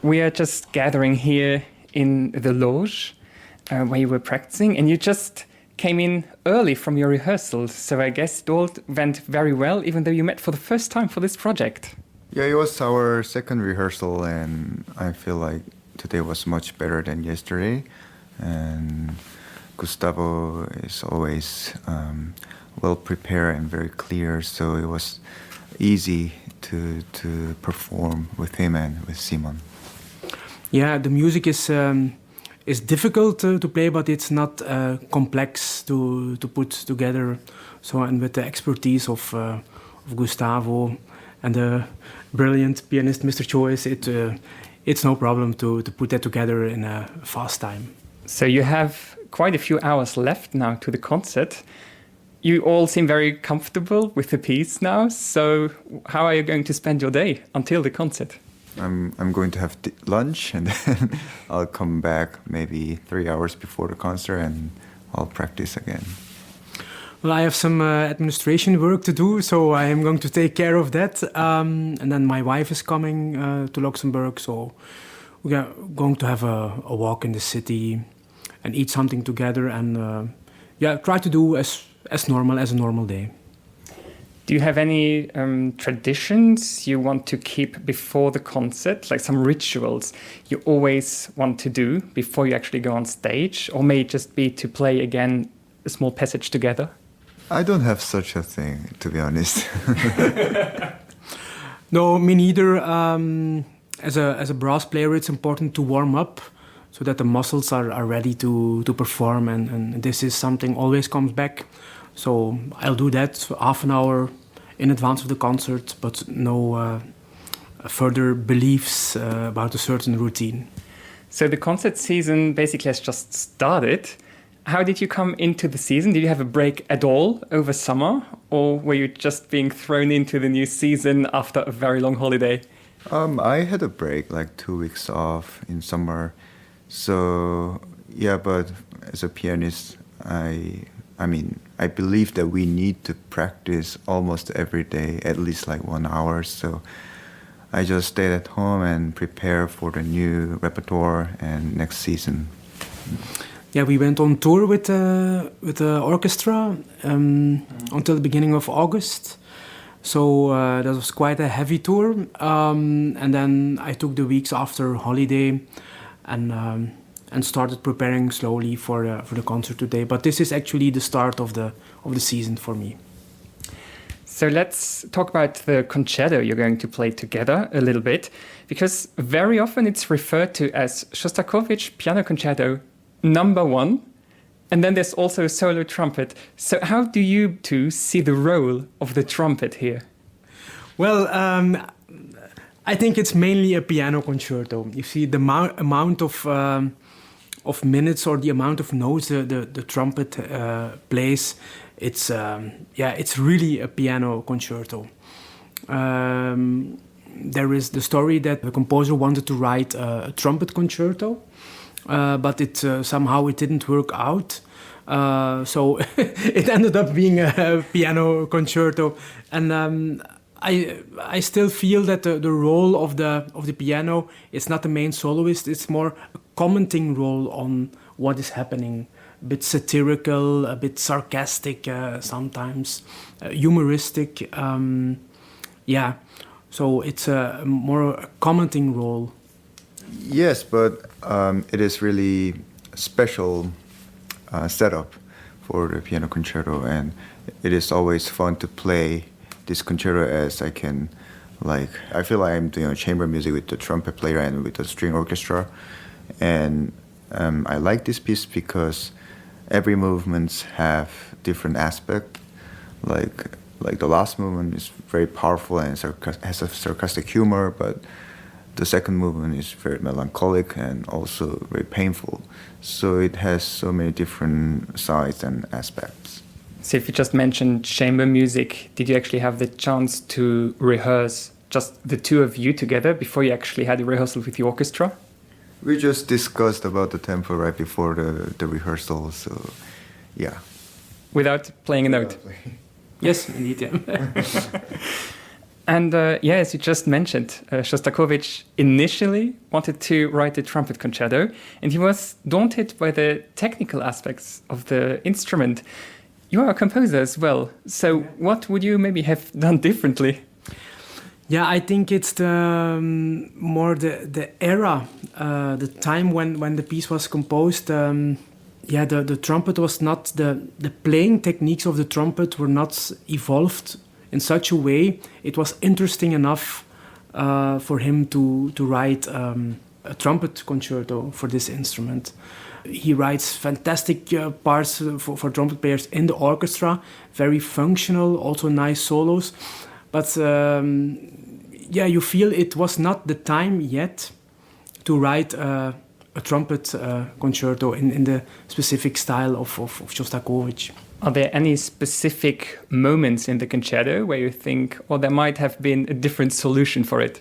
We are just gathering here in the loge where you were practicing, and you just came in early from your rehearsal, so I guess it all went very well, even though you met for the first time for this project. Yeah, it was our second rehearsal, and I feel like today was much better than yesterday. And Gustavo is always well prepared and very clear, so it was easy to perform with him and with Simon. Yeah, the music is difficult to play, but it's not complex to put together. So, and with the expertise of Gustavo and the brilliant pianist Mr. Cho, it's no problem to put that together in a fast time. So you have quite a few hours left now to the concert. You all seem very comfortable with the piece now. So how are you going to spend your day until the concert? I'm going to have lunch, and then I'll come back maybe 3 hours before the concert, and I'll practice again. Well, I have some administration work to do, so I am going to take care of that. And then my wife is coming to Luxembourg, so we are going to have a walk in the city and eat something together, and try to do as normal as a normal day. Do you have any traditions you want to keep before the concert, like some rituals you always want to do before you actually go on stage, or may it just be to play again a small passage together? I don't have such a thing, to be honest. No, me neither. As a brass player, it's important to warm up so that the muscles are ready to perform, and this is something always comes back. So I'll do that half an hour in advance of the concert, but no further beliefs about a certain routine. So the concert season basically has just started. How did you come into the season? Did you have a break at all over summer, or were you just being thrown into the new season after a very long holiday? I had a break, like 2 weeks off in summer. So yeah, but as a pianist, I believe that we need to practice almost every day, at least like 1 hour. So I just stayed at home and prepare for the new repertoire and next season. Yeah, we went on tour with the orchestra until the beginning of August. So that was quite a heavy tour. And then I took the weeks after holiday and started preparing slowly for the concert today. But this is actually the start of the season for me. So let's talk about the concerto you're going to play together a little bit, because very often it's referred to as Shostakovich Piano Concerto number 1, and then there's also a solo trumpet. So how do you two see the role of the trumpet here? Well, I think it's mainly a piano concerto. You see, the amount of minutes or the amount of notes the trumpet plays, it's really a piano concerto. There is the story that the composer wanted to write a trumpet concerto, but somehow it didn't work out. So it ended up being a piano concerto, and I still feel that the role of the piano is not the main soloist. It's more a commenting role on what is happening, a bit satirical, a bit sarcastic, sometimes humoristic. So it's more a commenting role. Yes, but it is really a special setup for the piano concerto, and it is always fun to play this concerto as I feel like I'm doing chamber music with the trumpet player and with the string orchestra. And I like this piece because every movements have different aspect. Like the last movement is very powerful and has a sarcastic humor, but the second movement is very melancholic and also very painful. So it has so many different sides and aspects. So if you just mentioned chamber music, did you actually have the chance to rehearse just the two of you together before you actually had a rehearsal with the orchestra? We just discussed about the tempo right before the rehearsal, so yeah. Without playing a note? Yes, indeed, yeah. And as you just mentioned, Shostakovich initially wanted to write a trumpet concerto, and he was daunted by the technical aspects of the instrument. You are a composer as well, so what would you maybe have done differently? Yeah, I think it's more the era, the time when the piece was composed. The trumpet was not, the playing techniques of the trumpet were not evolved in such a way. It was interesting enough for him to write a trumpet concerto for this instrument. He writes fantastic parts for trumpet players in the orchestra, very functional, also nice solos. But you feel it was not the time yet to write a trumpet concerto in the specific style of Shostakovich. Are there any specific moments in the concerto where you think, there might have been a different solution for it?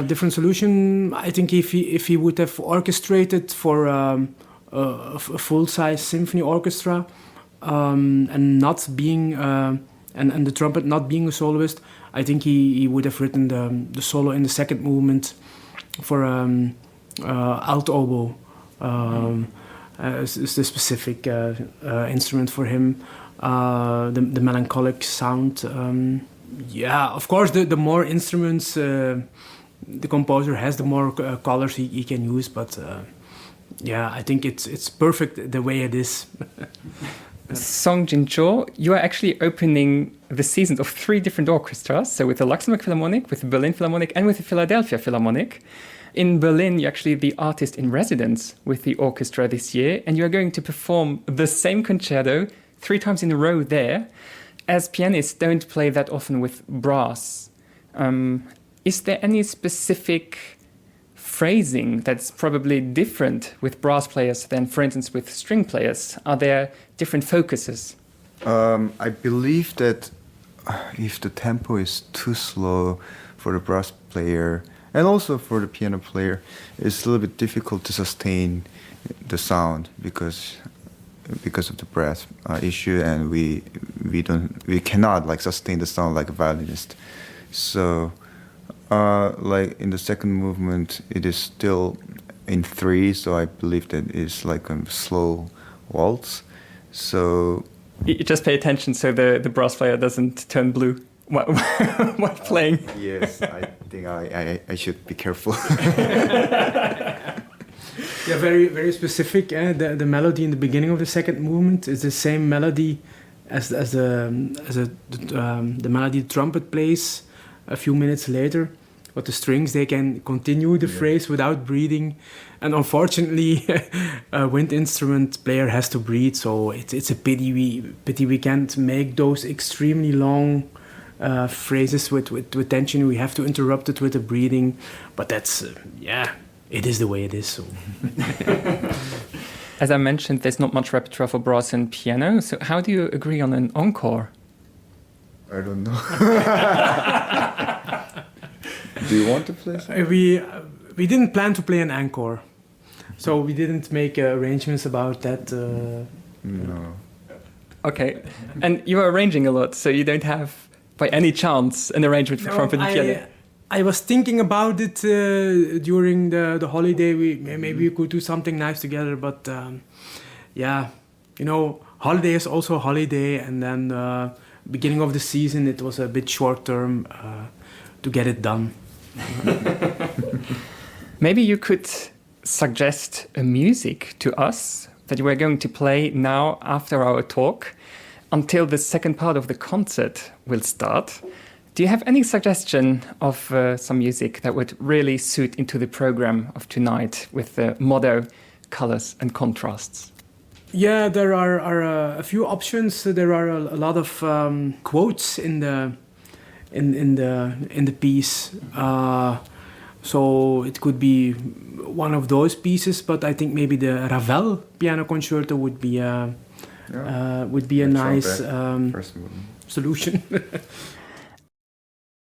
Different solution, I think if he would have orchestrated for a full-size symphony orchestra and not being and the trumpet not being a soloist, I think he would have written the solo in the second movement for alto oboe. Is the specific instrument for him, the melancholic sound. Of course, the more instruments the composer has, the more colors he can use. But I think it's perfect the way it is. Seong-Jin Cho, you are actually opening the seasons of 3 different orchestras, so with the Luxembourg Philharmonic, with the Berlin Philharmonic, and with the Philadelphia Philharmonic. In Berlin, you're actually the artist in residence with the orchestra this year, and you're going to perform the same concerto 3 times in a row there. As pianists don't play that often with brass. Is there any specific phrasing that's probably different with brass players than, for instance, with string players? Are there different focuses? I believe that if the tempo is too slow for the brass player and also for the piano player, it's a little bit difficult to sustain the sound because of the breath issue, and we cannot sustain the sound like a violinist. So in the second movement, it is still in 3, so I believe that it's like a slow waltz. So you just pay attention so the brass player doesn't turn blue while playing. Yes, I think I should be careful. Very very specific. The melody in the beginning of the second movement is the same melody as the melody the trumpet plays a few minutes later. But the strings, they can continue the phrase without breathing. And unfortunately, a wind instrument player has to breathe. So it's a pity we can't make those extremely long phrases with tension. We have to interrupt it with the breathing. But that's, it is the way it is. So. As I mentioned, there's not much repertoire for brass and piano. So how do you agree on an encore? I don't know. Do you want to play something? We didn't plan to play an encore, so we didn't make arrangements about that. No. Okay, and you are arranging a lot, so you don't have, by any chance, an arrangement for trumpet and piano? I was thinking about it during the holiday. Maybe we could do something nice together, but holiday is also a holiday, and then beginning of the season, it was a bit short term to get it done. Maybe you could suggest a music to us that you are going to play now after our talk until the second part of the concert will start. Do you have any suggestion of some music that would really suit into the program of tonight with the motto, colors and contrasts? Yeah, there are a few options. There are a lot of quotes in the piece, so it could be one of those pieces. But I think maybe the Ravel piano concerto would be a nice solution.